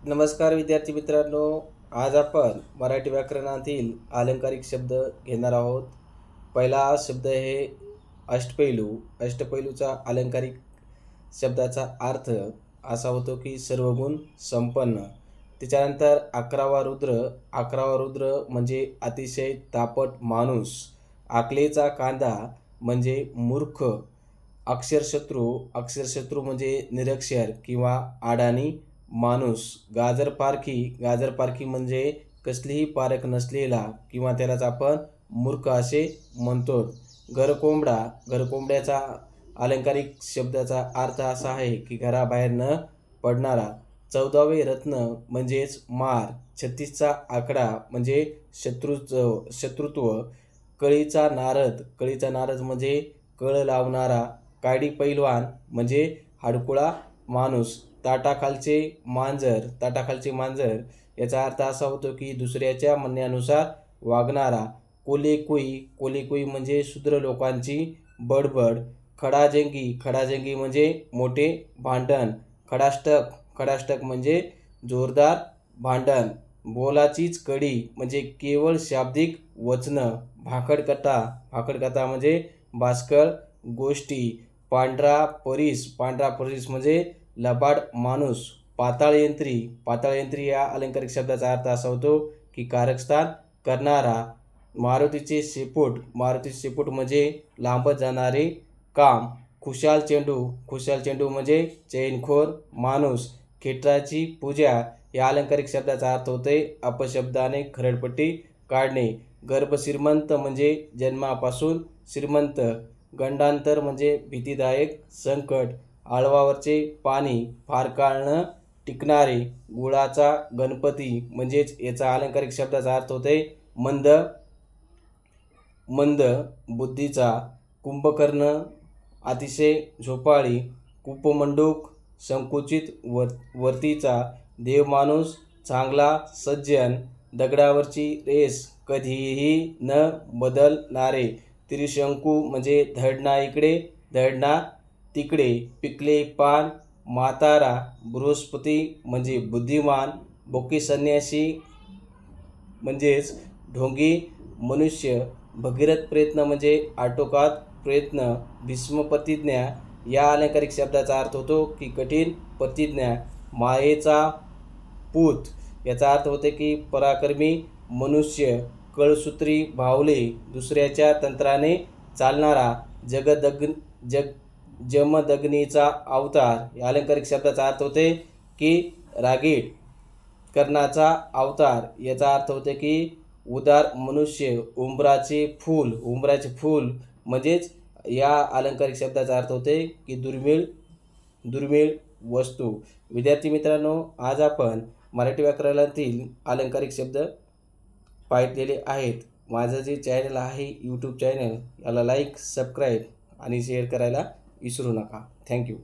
नमस्कार विद्यार्थी मित्रांनो, आज आपण मराठी व्याकरणातील अलंकारिक शब्द घेणार आहोत. पहिला शब्द आहे अष्टपैलू. अष्टपैलूचा अलंकारिक शब्दाचा अर्थ असा होतो की सर्वगुण संपन्न. त्याच्यानंतर अकरावा रुद्र म्हणजे अतिशय तापट माणूस. आकलेचा कांदा म्हणजे मूर्ख. अक्षरशत्रू म्हणजे निरक्षर किंवा अडाणी माणूस. गाजर पारखी म्हणजे कसलीही पारख नसलेला किंवा त्यालाच आपण मूर्ख असे म्हणतो. घरकोंबड्याचा अलंकारिक शब्दाचा अर्थ असा आहे की घराबाहेर न पडणारा. 14वे रत्न म्हणजेच मार. 36चा आकडा म्हणजे शत्रुत्व. कळीचा नारद म्हणजे कळ लावणारा. काडी पैलवान म्हणजे हडकुळा माणूस. ताटाखालचे मांजर याचा अर्थ असा होतो की दुसऱ्याच्या म्हणण्यानुसार वागणारा. कोलेकुई म्हणजे शूद्र लोकांची बडबड. खडाजंगी म्हणजे मोठे भांडण. खडाष्टक म्हणजे जोरदार भांडण. बोलाचीच कडी म्हणजे केवळ शाब्दिक वचनं. भाकडकथा म्हणजे बाष्कळ गोष्टी. पांढरा परीस म्हणजे लबाड माणूस. पाताळयंत्री या अलंकारिक शब्दाचा अर्थ असा होतो की कारस्थान करणारा. मारुतीचे शेपूट म्हणजे लांबत जाणारे काम. खुशाल चेंडू म्हणजे चैनखोर माणूस. खेटराची पूजा या अलंकारिक शब्दाचा अर्थ होतोय अपशब्दाने खरडपट्टी काढणे. गर्भश्रीमंत म्हणजे जन्मापासून श्रीमंत. गंडांतर म्हणजे भीतीदायक संकट. आळवावरचे पाणी फार काळ न टिकणारे. गुळाचा गणपती म्हणजेच याचा अलंकारिक शब्दाचा अर्थ होतोय मंद बुद्धीचा. कुंभकर्ण अतिशय झोपाळी. कूपमंडूक संकुचित वर्तीचा. देवमाणूस चांगला सज्जन. दगडावरची रेस कधीही न बदलणारे. त्रिशंकू म्हणजे धडना इकडे धडना तिकडे. पिकले पान म्हातारा. बृहस्पती म्हणजे बुद्धिमान. बोकी संन्यासी म्हणजेच ढोंगी मनुष्य. भगीरथ प्रयत्न म्हणजे आटोकाट प्रयत्न. भीष्म प्रतिज्ञा या अलंकारिक शब्दाचा अर्थ होतो की कठीण प्रतिज्ञा. मायेचा पूत याचा अर्थ होते की पराक्रमी मनुष्य. कळसूत्री बाहुले दुसऱ्याच्या तंत्राने चालणारा. जमदग्नीचा अवतार या अलंकारिक शब्दाचा अर्थ होते की रागीट कर्णाचा अवतार. याचा अर्थ होते की उदार मनुष्य. उंबराचे फूल म्हणजेच या अलंकारिक शब्दाचा अर्थ होते की दुर्मिळ वस्तू. विद्यार्थी मित्रांनो, आज आपण मराठी व्याकरणातील अलंकारिक शब्द पाहिलेले आहेत. माझं जे चॅनल आहे यूट्यूब चॅनल याला लाईक, सबस्क्राईब आणि शेअर करायला विसरू नका. थँक्यू.